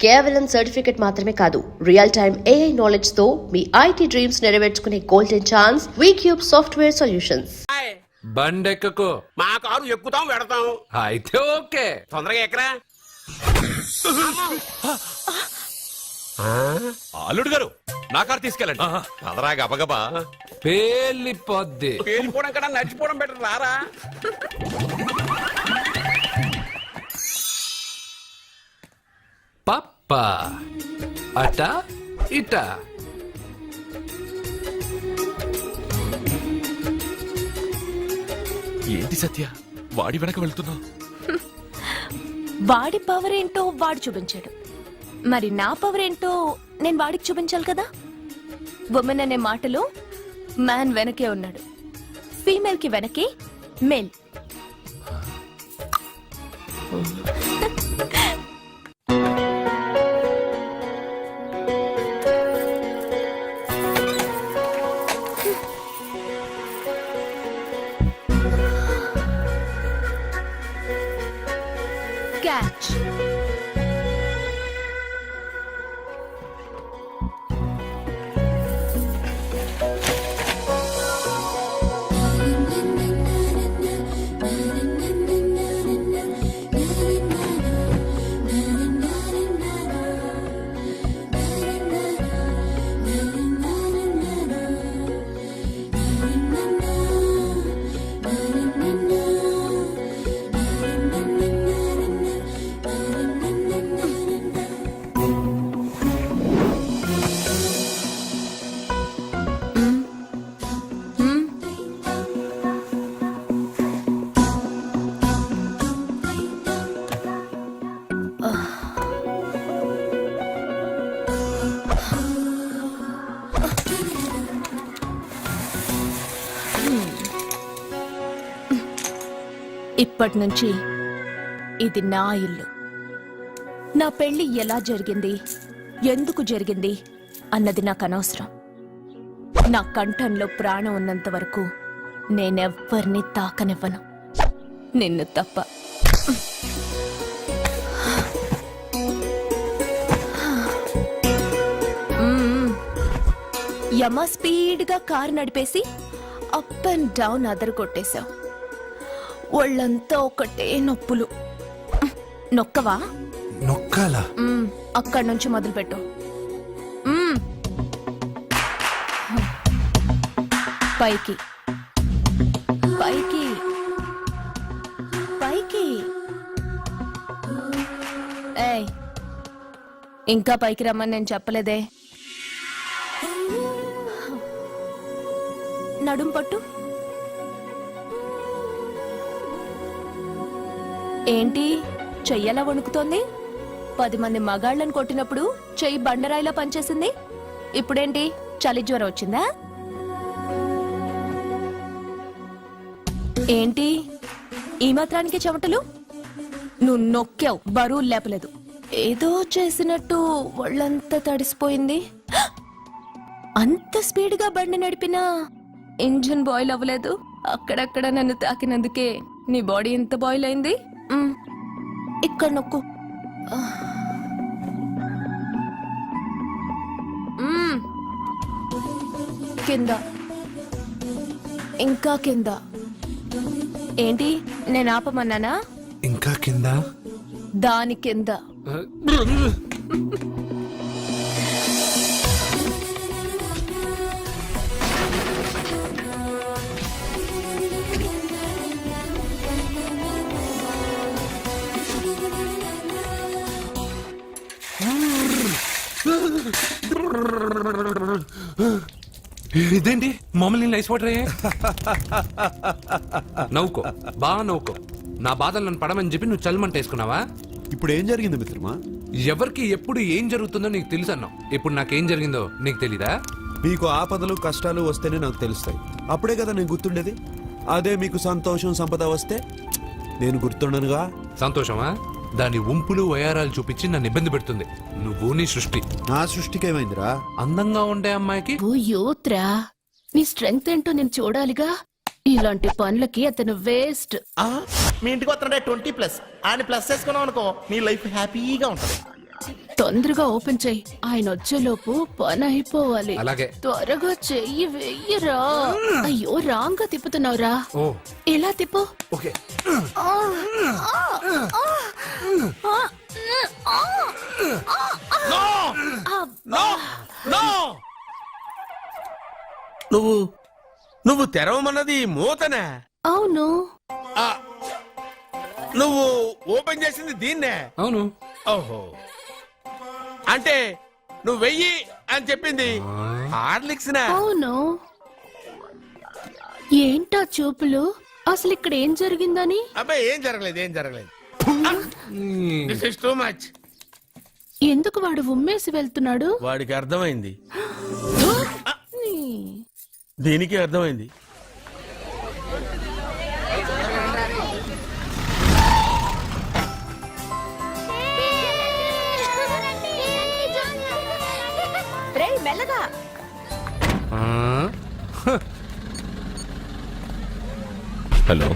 కేవలం సర్టిఫికెట్ మాత్రమే కాదు, రియల్ టైమ్ AI నాలెడ్జ్ తో మీ IT డ్రీమ్స్ నెరవేర్చుకునే golden chance Vcube software solutions. బండెక్కకు. మా కారు ఎక్కుతాం వెడతాం. అయితే ఓకే. తొందరగా ఎక్కరా. అల్లుడు గారు నా కారు తీసుకెళ్ళండి. అదరా గబగబా పేలిపోద్ది. పేలిపోవడం కన్నా నడిచిపోవడం బెటర్ రారా. పప్పా అట ఇట. ఏంటి సత్య వాడి వెనక వెళ్తున్నా? వాడి పవర్ ఏంటో వాడు చూపించాడు, మరి నా పవర్ ఏంటో నేను వాడికి చూపించాలి కదా. ఉమెన్ అనే మాటలో మ్యాన్ వెనకే ఉన్నాడు, ఫీమేల్ కి వెనకే మేల్. Catch. ఇప్పటి నుంచి ఇది నా ఇల్లు. నా పెళ్లి ఎలా జరిగింది, ఎందుకు జరిగింది అన్నది నాకు అనవసరం. నా కంఠంలో ప్రాణం ఉన్నంత వరకు నేనెవ్వరిని తాకనివ్వను, నిన్ను తప్ప. యమ స్పీడ్గా కారు నడిపేసి అప్ అండ్ డౌన్ అదరు కొట్టేశావు. ఒళ్ళంతా ఒకటే నొప్పులు. నొక్కవా? నొక్కాలా? అక్కడి నుంచి మొదలుపెట్టు. పైకి పైకి పైకి. ఏయ్, ఇంకా పైకి రమ్మని నేను చెప్పలేదే. నడుం పట్టు. ఏంటి చెయ్యలా వణుకుతోంది? 10 మంది మగాళ్ళని కొట్టినప్పుడు చెయ్యి బండరాయిలా పనిచేసింది. ఇప్పుడేంటి చలి జ్వరం వచ్చిందా? ఏంటి ఈ మాత్రానికి చెమటలు? నువ్వు నొక్కావు, బరువు లేపలేదు. ఏదో చేసినట్టు ఒళ్ళంతా తడిసిపోయింది. అంత స్పీడ్గా బండి నడిపినా ఇంజిన్ బాయిల్ అవ్వలేదు. అక్కడక్కడ నన్ను తాకినందుకే నీ బాడీ ఎంత బాయిల్ అయింది. ఇక్కడ నొక్కు. కింద, ఇంకా కింద. ఏంటి నేను ఆపమన్నానా? ఇంకా కింద, దాని కింద. ఇదేంటి మమ్మల్ని నైస్ వాటర్ అయ్యే? నవ్వుకో, బాగా నవ్వుకో. నా బాధలు నన్ను పడమని చెప్పి నువ్వు చల్మంటేసుకున్నావా? ఇప్పుడు ఏం జరిగింది మిత్రమా? ఎవరికి ఎప్పుడు ఏం జరుగుతుందో నీకు తెలుసు అన్నావు. ఇప్పుడు నాకేం జరిగిందో నీకు తెలీదా? మీకు ఆపదలు కష్టాలు వస్తేనే నాకు తెలుస్తాయి. అప్పుడే కదా నేను గుర్తుండేది. అదే మీకు సంతోషం సంపద వస్తే నేను గుర్తుండనుగా. సంతోషమా? దాని ఉంపులు వయారాలు చూపించి నన్ను ఇబ్బంది పెడుతుంది. నువ్వు నీ సృష్టి. నా సృష్టికేమైందిరా? అందంగా ఉండే అమ్మాయికి ఓ యూత్రా, నీ స్ట్రెంగ్త్ ఏంటో నేను చూడాలిగా. ఇలాంటి పనులకి అతను వేస్ట్. మీ ఇంటికి వస్తున్నాడే 20+ ఆయన ప్లస్ చేసుకున్నావు అనుకో, నీ లైఫ్ హ్యాపీగా ఉంటది. తొందరగా ఓపెన్ చెయ్యి, ఆయన వచ్చేలోపు పని అయిపోవాలి. అలాగే. త్వరగా చెయ్యి వెయ్యరా. అయ్యో రాంగ్ గా తిప్పుతున్నావురా. ఓ ఎలా తిప్పు. ఓకే. నువ్వు తెరవమన్నది మూతనే. అవును. ఆ, నువ్వు ఓపెన్ చేసింది దీన్నే. అవును. ఓహో, అంటే నువ్వు వెయ్యి అని చెప్పింది హార్లిక్స్ నా? అవును. ఏంటా చూపులు? అసలు ఇక్కడ ఏం జరిగిందని? అబ్బాయి ఏం జరగలేదు. This is too much. ఎందుకు వాడు ఉమ్మేసి వెళ్తున్నాడు? వాడికి అర్థమైంది, దీనికి అర్థమైంది. మెల్లగా. హలో,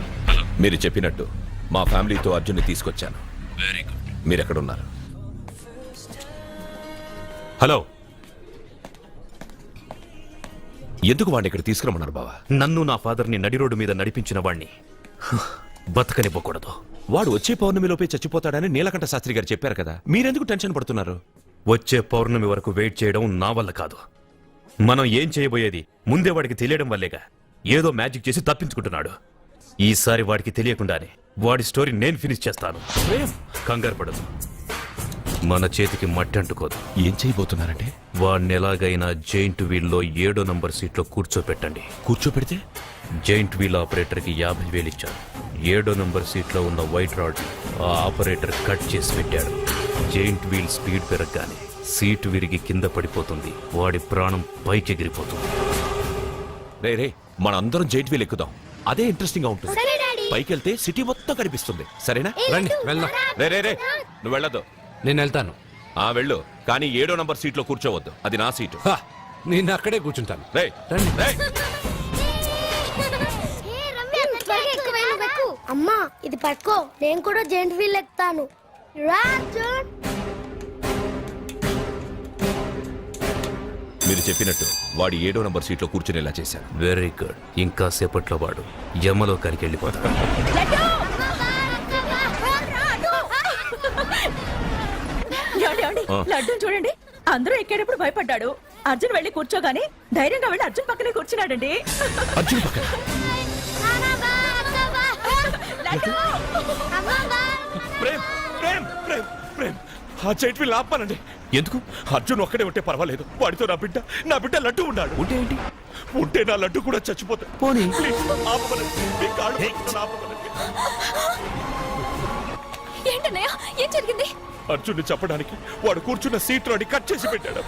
మీరు చెప్పినట్టు మా ఫ్యామిలీతో అర్జున్ని తీసుకొచ్చాను. Very good. మీరు ఎక్కడున్నారు? హలో, ఎందుకు వాడిని ఇక్కడ తీసుకురమ్మన్నారు బావా? నన్ను నా ఫాదర్ని నడి రోడ్డు మీద నడిపించిన వాణ్ణి బతకనివ్వకూడదు. వాడు వచ్చే పౌర్ణమిలోపే చచ్చిపోతాడని నీలకంఠ శాస్త్రి గారు చెప్పారు కదా, మీరెందుకు టెన్షన్ పడుతున్నారు? వచ్చే పౌర్ణమి వరకు వెయిట్ చేయడం నా వల్ల కాదు. మనం ఏం చేయబోయేది ముందే వాడికి తెలియడం వల్లేగా. ఏదో మ్యాజిక్ చేసి తప్పించుకుంటున్నాడు. ఈసారి వాడికి తెలియకుండానే వాడి స్టోరీ నేను ఫినిష్ చేస్తాను. కంగారు పడదు, మన చేతికి మట్టి అంటుకోదు. ఏం చేయబోతున్నారంటే? వాడిని ఎలాగైనా జైంట్ వీల్లో 7వ నంబర్ సీట్లో కూర్చోపెట్టండి. కూర్చోపెడితే జైంట్ వీల్ ఆపరేటర్కి 50,000 ఇచ్చారు. 7వ నంబర్ సీట్లో ఉన్న వైట్ రాడ్ ఆ ఆపరేటర్ కట్ చేసి పెట్టాడు. జైంట్ వీల్ స్పీడ్ పెరగగానే సీటు విరిగి కింద పడిపోతుంది. వాడి ప్రాణం పైకి ఎగిరిపోతుంది. రే మనందరం జైంట్ వీల్ ఎక్కుదాం, అదే ఇంట్రెస్టింగ్ గా ఉంటుంది. పైకి వెళ్తే సిటీ మొత్తం కనిపిస్తుంది. సరేనా? రండి వెళ్దాం. రే నువ్వు వెళ్ళదు. నేను వెళ్తాను. వెళ్ళు, కానీ 7వ నంబర్ సీట్లో కూర్చోవద్దు, అది నా సీటు. హా, నేను అక్కడే కూర్చుంటాను. రేయ్, రండి. రేయ్. అమ్మా ఇది పట్టుకో, నేను కూడా జెంట్ వీల్ ఎక్కుతాను. మీరు చెప్పినట్టు వాడి 7వ నంబర్ సీట్లో కూర్చునేలా చేశాను. Very good. ఇంకా సేపట్లో వాడు యమలోకానికి వెళ్ళిపోతాడు. లడ్డు చూడండి, అందరూ ఎక్కేటప్పుడు భయపడ్డాడు. అర్జున్ వెళ్ళి కూర్చోగానే ధైర్యంగా వెళ్ళి అర్జున్ పక్కనే కూర్చున్నాడండి. అర్జున్ పక్కన ప్రేమ్ ప్రేమ్ ప్రేమ్ ప్రేమ్ ఆ జైంట్ వీల్ ఆపానండి. ఎందుకు? అర్జున్ ఒక్కడే ఉంటే పర్వాలేదు, వాడితో నా బిడ్డ లడ్డు ఉన్నాడు. ఉంటే ఏంటి? ఉంటే నా లడ్డు కూడా చచ్చిపోతాడు. పోనీ. ప్లీజ్, ఆపమనండి. మీ కాళ్ళు పట్టుకొని ఆపమనండి. ఏంటన్నయ్య, ఏం జరిగింది? అర్జున్ని చెప్పడానికి వాడు కూర్చున్న సీట్ లోని కట్ చేసి పెట్టాడు.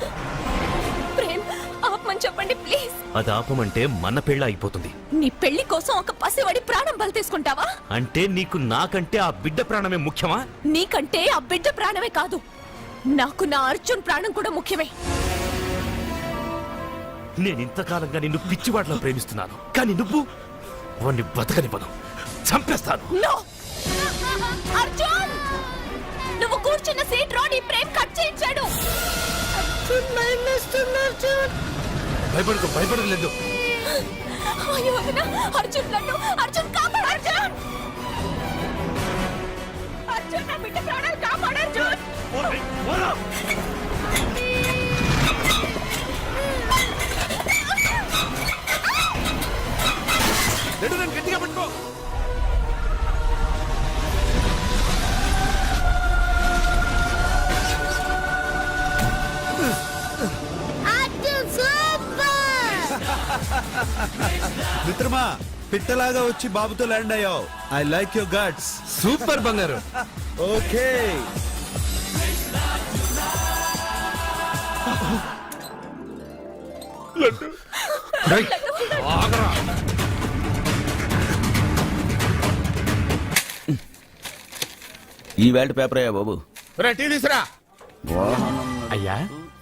ప్రేమ్ ఆపమని చెప్పండి ప్లీజ్. అది ఆపమంటే మన పెళ్ళ అయిపోతుంది. నీ పెళ్లి కోసం ఒక పసివాడి ప్రాణం బలి తీసుకుంటావా? అంటే నీకు నాకంటే ఆ బిడ్డ ప్రాణమే ముఖ్యమా? నీకంటే ఆ బిడ్డ ప్రాణమే కాదు, నాకు నా అర్జున్ ప్రాణం కూడా ముఖ్యమే. నేను ఇంతకాలంగా నిన్ను పిచ్చివాడిలో ప్రేమిస్తున్నాను, కానీ నువ్వు వాణ్ణి బతకనివ్వను, చంపేస్తాను. నో! అర్జున్, నువ్వు కూర్చున్న సీట్ రోడ్ ఈ ప్రేమ్ కట్ చేయించాడు. భయపడలేదు. అయ్యో వదినా, అర్జున్ లడ్డు, అర్జున్ కాపాడు, అర్జున్! అర్జున్, నా బిడ్డ ప్రాణాలు కాపాడు, అర్జున్! గట్టిగా పట్టుకో. మిత్రమా, పిట్టలాగా వచ్చి బాబుతో ల్యాండ్ అయ్యావు. I like your guts. Super బంగారు. ఓకే. రేయ్, ఆగరా. ఈ వేల్ట్ పేపర్ అయ్యా బాబు. టీ తీసురా. అయ్యా,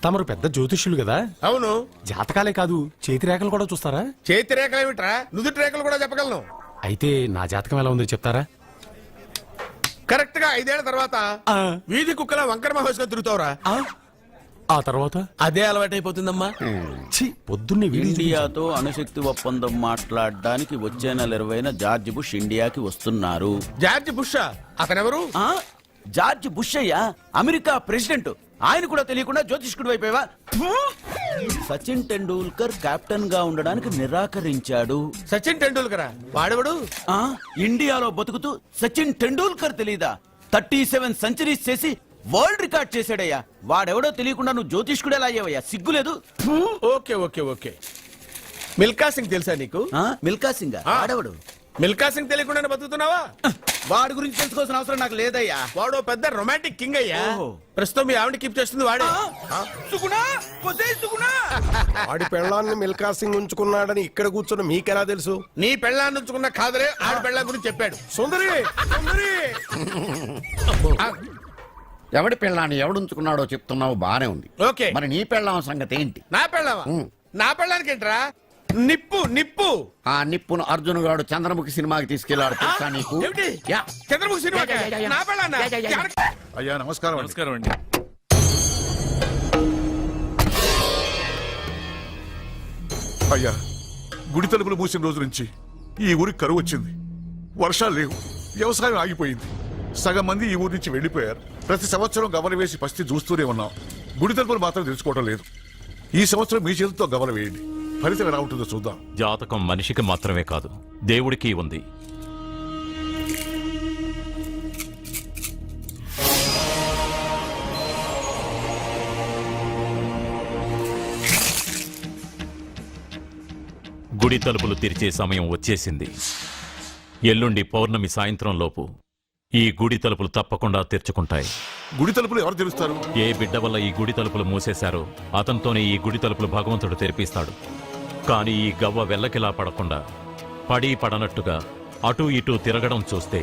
తమరు పెద్ద జ్యోతిష్యులు కదా, అవును. జాతకాలే కాదు చేతి రేఖలు కూడా చూస్తారా? చేతి రేఖలు ఏమిట్రా, నుదుటి రేఖలు కూడా చెప్పగలను. అయితే నా జాతకం ఎలా ఉందో చెప్తారా? కరెక్ట్ గా 5 ఏళ్ల తర్వాత వీధి కుక్కల వంకర మహేష్గా తిరుగుతావురా. ఆ తర్వాత అదే అలవాటైపోతుందమ్మా. ఛీ, పొద్దున్నే వీడియో ఇండియాతో అణుశక్తి ఒప్పందం మాట్లాడడానికి వచ్చే నెల 20న జార్జ్ బుష్ ఇండియాకి వస్తున్నారు. జార్జ్ బుష్ అతనెవరు? ఆ? జార్జ్ బుష్ అయ్యా, అమెరికా ప్రెసిడెంట్. ఆయన కూడా తెలియకుండా జ్యోతిష్కుడు వైపోయావా? సచిన్ టెండూల్కర్ కెప్టెన్ గా ఉండడానికి నిరాకరించాడు. సచిన్ టెండూల్కర్ వాడెవడు? ఆ ఇండియాలో బతుకుతూ సచిన్ టెండూల్కర్ తెలీదా? 37 సెంచరీస్ చేసి వరల్డ్ రికార్డ్ చేశాడయ్యా. వాడెవడో తెలియకుండా నువ్వు జ్యోతిష్కుడు ఎలా అయ్యావయ్యా? సిగ్గులేదు. Okay okay okay. Milkha Singh తెలుసా నీకు? మిల్కా సింగ్ వాడెవడు? మిల్కా సింగ్ తెలియకుండా బతుకుతున్నావా? వాడి గురించి తెలుసుకోవాల్సిన అవసరం నాకు లేదయ్యా. వాడు పెద్ద రొమాంటిక్ కింగ్ అయ్యా. ఓహో. ప్రస్తుతం మీ ఆవిడ కీప్ చేస్తుంది వాడే. సుగుణా, ఒసేయ్ సుగుణా. వాడి పెళ్ళాన్ని మిల్కా సింగ్ ఉంచుకున్నాడని ఇక్కడ కూర్చున్న మీకెలా తెలుసు? నీ పెళ్ళాన్ని ఉంచుకున్న కాదరే ఆడి పెళ్ళ గురించి చెప్పాడు. సుందరి సుందరి ఎవడి పెళ్ళాన్ని ఎవడుంచుకున్నాడో చెప్తున్నావు బానే ఉంది. ఓకే. మరి నీ పెళ్ళాం సంగతి ఏంటి? నా పెళ్ళావా? నా పెళ్ళానికి ఏంట్రా? నిప్పు నిప్పు. ఆ నిప్పును అర్జున్ గాడు చంద్రముఖి సినిమాకి తీసుకెళ్లాడు తెలుసా నీకు? ఏమిటి? యా. చంద్రముఖి సినిమా నా పెళ్ళాన్నా? అయ్యా నమస్కారం. నమస్కారం అండి. అయ్యా గుడి తలుపులు మూసిన రోజు నుంచి ఈ ఊరికి కరువు వచ్చింది. వర్షాలు లేవు, వ్యవసాయం ఆగిపోయింది. సగం మంది ఈ ఊరి నుంచి వెళ్లిపోయారు. ప్రతి సంవత్సరం గవల వేసి పరిస్థితి చూస్తూనే ఉన్నాం. గుడి తలుపులు మాత్రం తెలుసుకోవడం లేదు. ఈ సంవత్సరం మీ చేతితో గవల వేయండి, ఫలితం ఎలా ఉంటుందో చూద్దాం. జాతకం మనిషికి మాత్రమే కాదు, దేవుడికి ఉంది. గుడి తలుపులు తెరిచే సమయం వచ్చేసింది. ఎల్లుండి పౌర్ణమి సాయంత్రం లోపు ఈ గుడి తలుపులు తప్పకుండా తెరుచుకుంటాయి. గుడి తలుపులు ఎవరు తెలుస్తారు? ఏ బిడ్డ వల్ల ఈ గుడి తలుపులు మూసేశారో అతనితోనే ఈ గుడి తలుపులు భగవంతుడు తెరిపిస్తాడు. కానీ ఈ గవ్వ వెల్లకిలా పడకుండా పడి పడనట్టుగా అటూ ఇటూ తిరగడం చూస్తే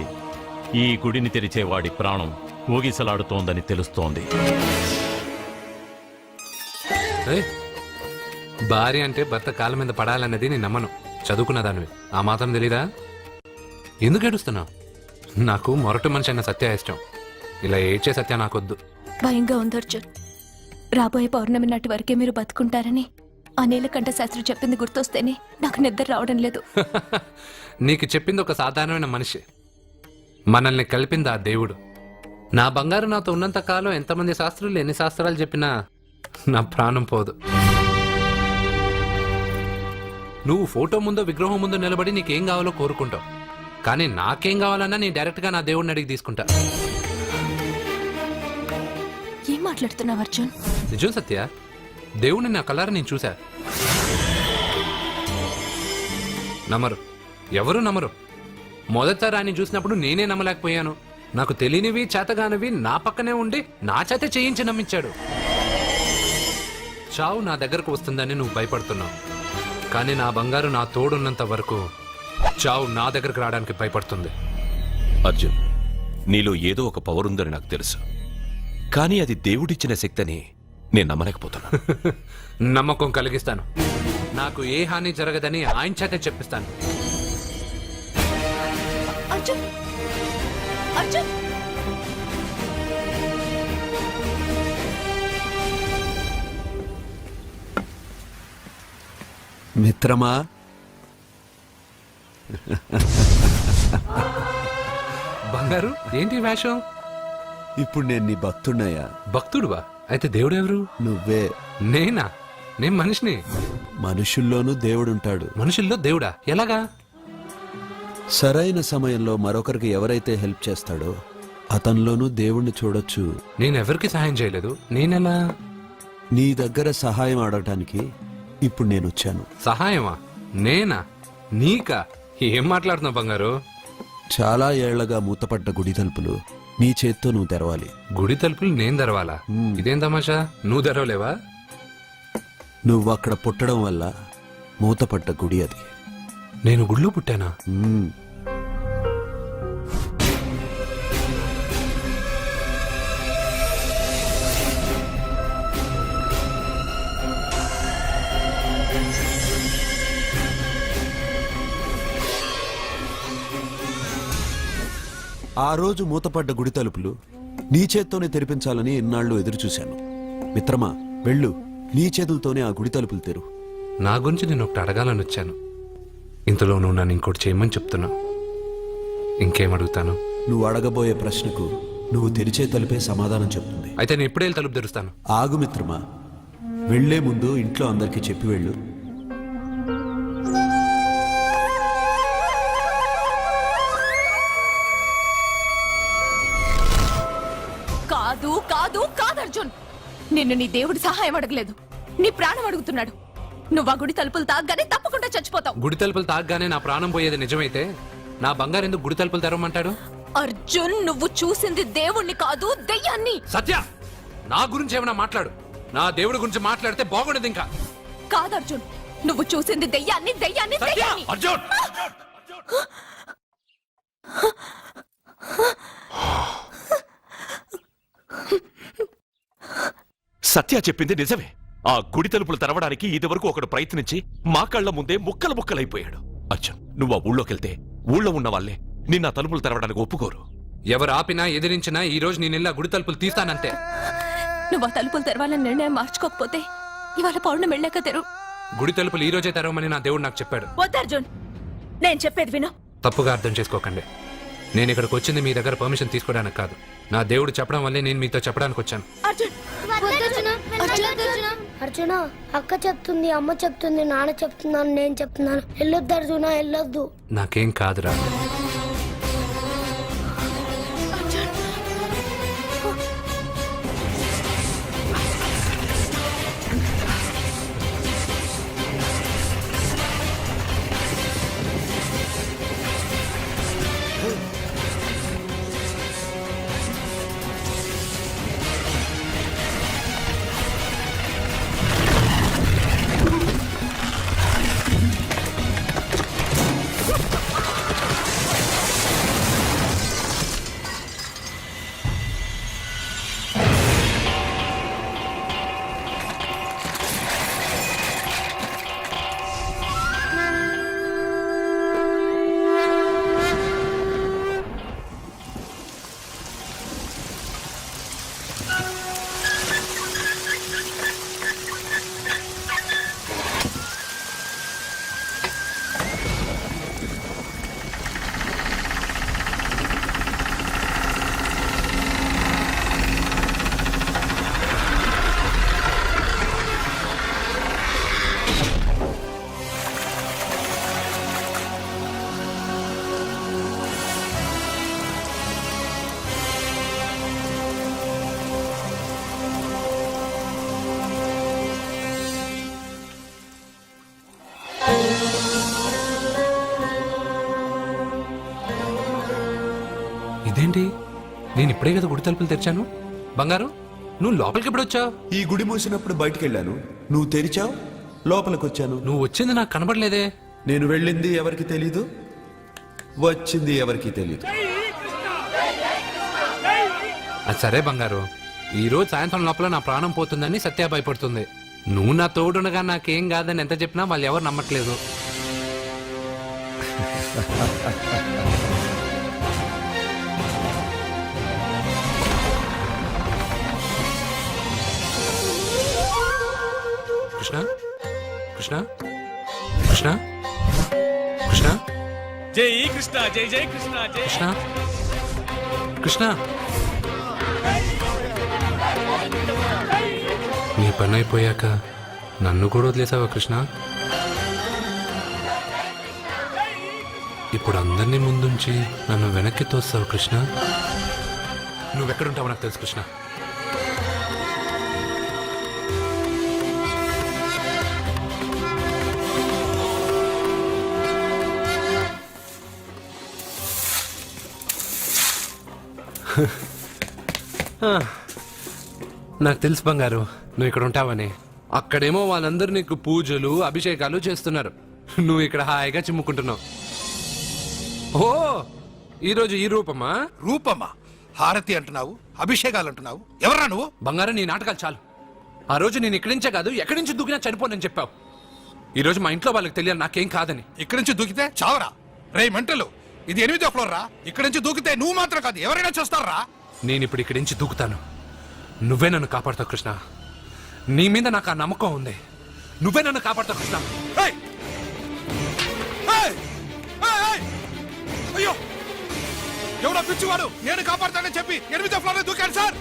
ఈ గుడిని తెరిచే వాడి ప్రాణం ఊగిసలాడుతోందని తెలుస్తోంది. భార్య అంటే భర్త కాళ్ళ మీద పడాలన్నది నేను నమ్మను. చదువుకున్న దానివి ఆ మాత్రం తెలీదా? ఎందుకు ఏడుస్తున్నావు? నాకు మొరటి మనిషి అయిన సత్య ఇష్టం. ఇలా ఏడ్చే సత్య నాకొద్దు. భయంగా ఉంది అర్జున్. రాబోయే పౌర్ణమి నాటి వరకే మీరు బతుకుంటారని ఆ నీలకంఠ శాస్త్రి చెప్పింది గుర్తొస్తేనే నాకు నిద్ర రావడం లేదు. నీకు చెప్పింది ఒక సాధారణమైన మనిషి, మనల్ని కలిపింది ఆ దేవుడు. నా బంగారు నాతో ఉన్నంత కాలం ఎంతమంది శాస్త్రులు ఎన్ని శాస్త్రాలు చెప్పినా నా ప్రాణం పోదు. నువ్వు ఫోటో ముందో విగ్రహం ముందో నిలబడి నీకేం కావాలో కోరుకుంటావు. కానీ నాకేం కావాలన్నా నేను డైరెక్ట్గా నా దేవుడిని అడిగి తీసుకుంటా. ఏం మాట్లాడుతున్నావు అర్జున్? నిజం సత్య, దేవుడిని నా కళ్ళారా నేను చూశా. నమ్మరు, ఎవరు నమ్మరు. మొదటిసారి ఆయన చూసినప్పుడు నేనే నమ్మలేకపోయాను. నాకు తెలియనివి చేతగానివి నా పక్కనే ఉండి నా చేత చేయించి నమ్మించాడు. చావు నా దగ్గరకు వస్తుందని నువ్వు భయపడుతున్నావు, కానీ నా బంగారు నా తోడున్నంత వరకు చావు నా దగ్గరకు రావడానికి భయపడుతుంది. అర్జున్, నీలో ఏదో ఒక పవర్ ఉందని నాకు తెలుసు, కానీ అది దేవుడిచ్చిన శక్తిని నేను నమ్మలేకపోతున్నా. నమ్మకం కలిగిస్తాను. నాకు ఏ హాని జరగదని ఆయన చేత చెప్పిస్తాను. అర్జున్, అర్జున్, మిత్రమా, బంగారు ఏంటి వేషం? ఇప్పుడు నేను నీ భక్తున్నయ్యా. భక్తుడువా? అయితే దేవుడు ఎవరు? నువ్వే. నేనా? నేను మనిషిని. మనుషుల్లోనూ దేవుడుంటాడు. మనుషుల్లో దేవుడా? ఎలాగా? సరైన సమయంలో మరొకరికి ఎవరైతే హెల్ప్ చేస్తాడో అతనిలోనూ దేవుణ్ణి చూడొచ్చు. నేనెవరికి సహాయం చేయలేదు, నేనెలా? నీ దగ్గర సహాయం అడగటానికి ఇప్పుడు నేను వచ్చాను. సహాయమా? నేనా? నీకా? ఏం మాట్లాడుతున్నావు బంగారు? చాలా ఏళ్లగా మూతపడ్డ గుడి తలుపులు నీ చేత్తో నువ్వు తెరవాలి. గుడి తలుపులు నేను తెరవాలా? ఇదేం తమాషా? నువ్వు తెరవలేవా? నువ్వు అక్కడ పుట్టడం వల్ల మూతపడ్డ గుడి అది. నేను గుడిలో పుట్టానా? ఆ రోజు మూతపడ్డ గుడి తలుపులు నీ చేత్తోనే తెరిపించాలని ఎన్నాళ్ళు ఎదురు చూశాను. మిత్రమా, వెళ్ళు, నీ చేతులతోనే ఆ గుడి తలుపులు తెరు. నా గురించి నేను ఒకటి అడగాలని వచ్చాను. ఇంతలో నువ్వు నన్ను ఇంకోటి చేయమని చెప్తున్నావు. ఇంకేం అడుగుతాను? నువ్వు అడగబోయే ప్రశ్నకు నువ్వు తెరిచే తలుపే సమాధానం చెప్తుంది. అయితే నేను ఇప్పుడే వెళ్ళి తలుపు తెరుస్తాను. ఆగు మిత్రమా, వెళ్లే ముందు ఇంట్లో అందరికీ చెప్పి వెళ్ళు. కాదు కాదు కాదు అర్జున్, నిన్ను నీ దేవుడి సహాయం అడగలేదు, నీ ప్రాణం అడుగుతున్నాడు. నువ్వు ఆ గుడి తలుపులు తాగ్గానే తప్పకుండా చచ్చిపోతావు. గుడి తలుపులు తాగ్గానే నా ప్రాణం పోయేది నిజమైతే నా బంగారు ఎందుకు గుడి తలుపులు తెరవమంటాడు? అర్జున్, నువ్వు చూసింది దేవుణ్ణి కాదు, దెయ్యాన్ని. సత్య, నా గురించి ఏమైనా మాట్లాడు. నా దేవుడి గురించి మాట్లాడితే బాగుండదు. ఇంకా కాదు అర్జున్, నువ్వు చూసింది దెయ్యాన్ని, దెయ్యాన్ని, దెయ్యాన్ని. అర్జున్, సత్య చెప్పింది నిజమే. ఆ గుడి తలుపులు తెరవడానికి ఇదివరకు ఒకడు ప్రయత్నించి మా కళ్ళ ముందే ముక్కలు ముక్కలైపోయాడు. అర్జున్, నువ్వు ఆ ఊళ్ళోకెళ్తే ఊళ్ళో ఉన్న వాళ్ళే నిన్న తలుపులు తెరవడానికి ఒప్పుకోరు. ఎవరు ఆపినా ఎదిరించినా ఈ రోజు నేను గుడి తలుపులు తీస్తానంతే. నువ్వు ఆ తలుపులు తెరవాలని నిర్ణయం మార్చుకోకపోతే ఇవాళ పౌర్ణమి వెళ్ళాక తెరు. గుడి తలుపులు ఈ రోజే తెరవమని నా దేవుడు నాకు చెప్పాడు. వద్దు అర్జున్, నేను చెప్పేది విను. తప్పుగా అర్థం చేసుకోకండి. నేను ఇక్కడికి వచ్చింది మీ దగ్గర పర్మిషన్ తీసుకోవడానికి కాదు. నా దేవుడు చెప్పడం వల్లే నేను మీతో చెప్పడానికి వచ్చాను. అర్జున్, అర్జున, అక్క చెప్తుంది, అమ్మ చెప్తుంది, నాన్న చెప్తున్నాను, నేను చెప్తున్నాను. వెళ్ళొద్దు అర్జున, వెళ్ళొద్దు. నాకేం కాదురా. ఇదేంటి, నేను ఇప్పుడే కదా గుడి తలుపులు తెరిచాను. బంగారు, నువ్వు లోపలికి ఎప్పుడు వచ్చావు? ఈ గుడి మూసినప్పుడు బయటికి వెళ్ళాను, నువ్వు తెరిచావు, లోపలికి వచ్చాను. నువ్వు వచ్చింది నాకు కనబడలేదే. నేను వెళ్ళింది ఎవరికి తెలీదు, వచ్చింది ఎవరికి తెలీదు. అది సరే బంగారు, ఈ రోజు సాయంత్రం లోపల నా ప్రాణం పోతుందని సత్య భయపడుతుంది. నువ్వు నా తోడునగా నాకేం కాదని ఎంత చెప్పినా వాళ్ళు ఎవరు నమ్మట్లేదు. కృష్ణ, కృష్ణ, కృష్ణ, కృష్ణ, జై కృష్ణ, జై జై కృష్ణ, జై కృష్ణ, కృష్ణ. నీ పని అయిపోయాక నన్ను కూడా వదిలేసావా కృష్ణ? ఇప్పుడు అందరినీ ముందుంచి నన్ను వెనక్కి తోస్తావు కృష్ణ. నువ్వెక్కడుంటావు నాకు తెలుసు కృష్ణ. నాకు తెలుసు బంగారు, నువ్వు ఇక్కడ ఉంటావని. అక్కడేమో వాళ్ళందరూ నీకు పూజలు అభిషేకాలు చేస్తున్నారు, నువ్వు ఇక్కడ హాయిగా చిమ్ముకుంటున్నావు. ఓ, ఈరోజు ఈ రూపమా? రూపమా? హారతి అంటున్నావు, అభిషేకాలు అంటున్నావు. ఎవరా నువ్వు? బంగారం, నీ నాటకాలు చాలు. ఆ రోజు నేను ఇక్కడి నుంచే కాదు ఎక్కడి నుంచి దూకినా చనిపోనని చెప్పావు. ఈ రోజు మా ఇంట్లో వాళ్ళకి తెలియాలి నాకేం కాదని. ఇక్కడి నుంచి దూకితే చావరా. రే మెంటలు, ఇది 8వ ఫ్లోర్ రా. ఇక్కడి నుంచి దూకితే నువ్వు మాత్రం కాదు ఎవరైనా చేస్తారా? నేను ఇప్పుడు ఇక్కడి నుంచి దూకుతాను. నువ్వే నన్ను కాపాడుతావు కృష్ణ. నీ మీద నాకు ఆ నమ్మకం ఉంది. నువ్వే నన్ను కాపాడుతావు కృష్ణ. ఏయ్! ఏయ్! ఏయ్! ఏయ్! అయ్యో ఎవడో పిచ్చివాడు నేను కాపాడుతానని చెప్పి 8వ ఫ్లోర్ దూకాడు సార్.